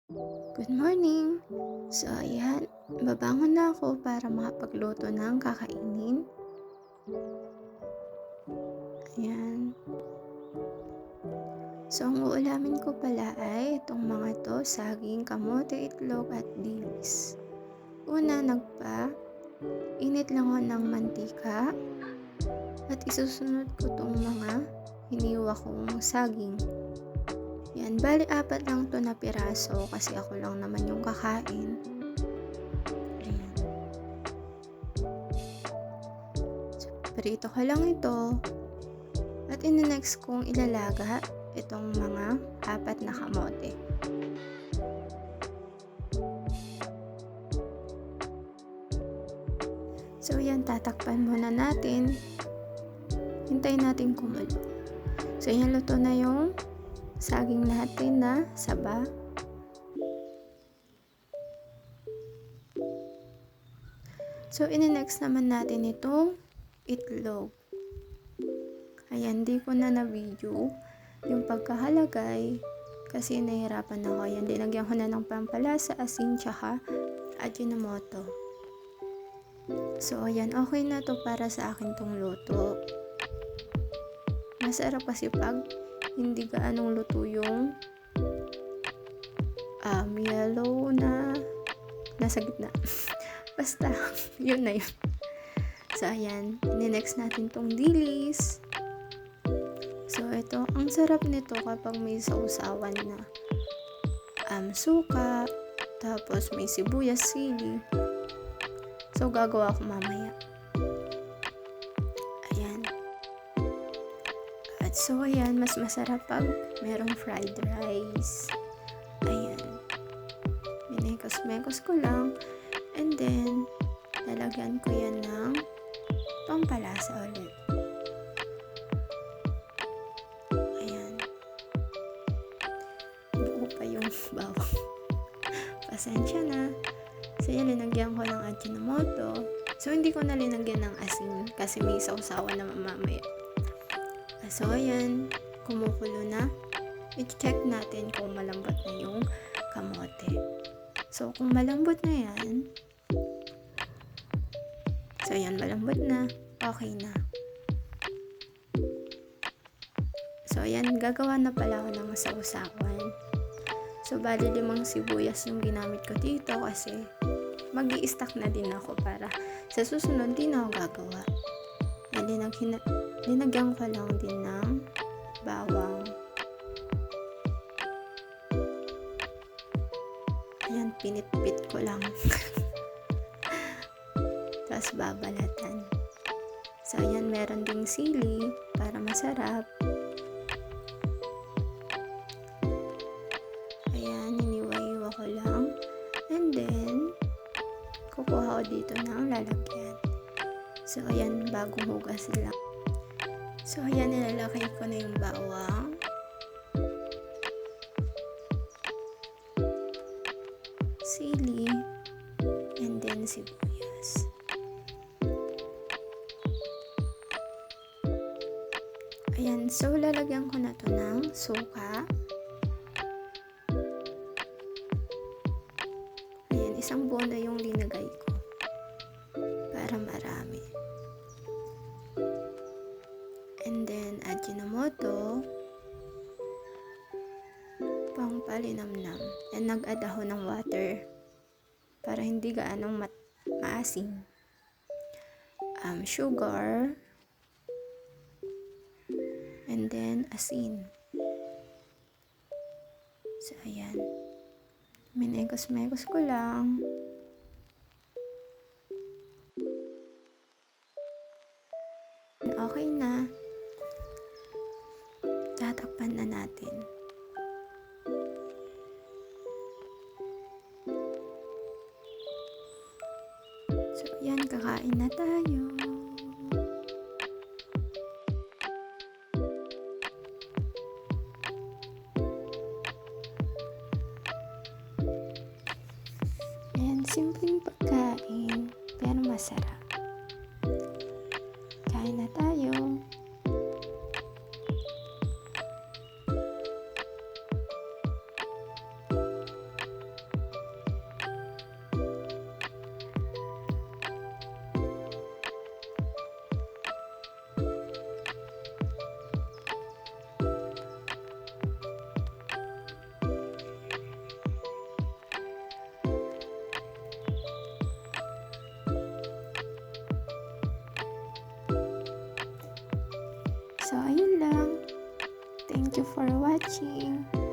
Good morning! So ayan, babangon na ako para makapagluto ng kakainin. Ayan. So ang uulamin ko pala ay itong mga to, saging, kamote, itlog at dilis. Una, init lang ako ng mantika at isusunod ko tong mga hiniwa kong saging. Yan, bali apat lang to na piraso kasi ako lang naman yung kakain. Ayan. So, prito ko lang ito. At next kong ilalaga itong mga apat na kamote. So yan, tatakpan muna natin. Hintayin natin kumulo. So yan, luto na yung saging natin na saba. So next naman natin itong itlog. Ayan, di ko na na-video yung pagkahalagay kasi nahihirapan ako. Ayan, dinagyan ko na ng pampalasa, asin, tsaka Ajinomoto. So, ayan, okay na to para sa akin tong luto. Masarap kasi pag hindi gaanong luto yung yellow na nasa gitna. Basta, yun na yun. So, ayan, next natin tong dilis. So, ito, ang sarap nito kapag may sausawan na suka, tapos may sibuyas, sili. So, gagawa ko mamaya. Ayan. At so, ayan, mas masarap pag merong fried rice. Ayan. Minekos-mekos ko lang. And then, lalagyan ko yan ng pampalasa ulit. Ayan. Buo pa yung bawang. Pasensya na. So, yan, linagyan ko ng Ajinomoto. So, hindi ko na linagyan ng asin kasi may sausawan na mamaya. So, ayan, kumukulo na. I-check natin kung malambot na yung kamote. So, kung malambot na yan, so, ayan, malambot na. Okay na. So, ayan, gagawa na pala ako ng sausawan. So, bali 5 sibuyas yung ginamit ko dito kasi mag-i-stack na din ako para sa susunod din ako gagawa. Linagyan ko lang din ng bawang. Ayan, pinitpit ko lang. Tapos babalatan. So, ayan, meron ding sili para masarap. Ayan, iniwa-iwa ko lang. And then, kukuha ko dito ng lalagyan. So, ayan, bagong hugas lang. So, ayan, nilalagay ko na yung bawang. Sili. And then, sibuyas. Ayan, so, lalagyan ko na to ng suka. Ayan, isang buo na yung linagay ko. Para marami. And then, Ajinomoto. Pang palinamnam. And nag-add ako ng water. Para hindi gaanong maasim. Sugar. And then, asin. So, ayan. Minekos-mekos ko lang. Okay na. Tatakpan na natin. So, yan. Kakain na tayo. Ayan, simpleng pagkain, pero masarap. Kain na tayo. Thank you for watching.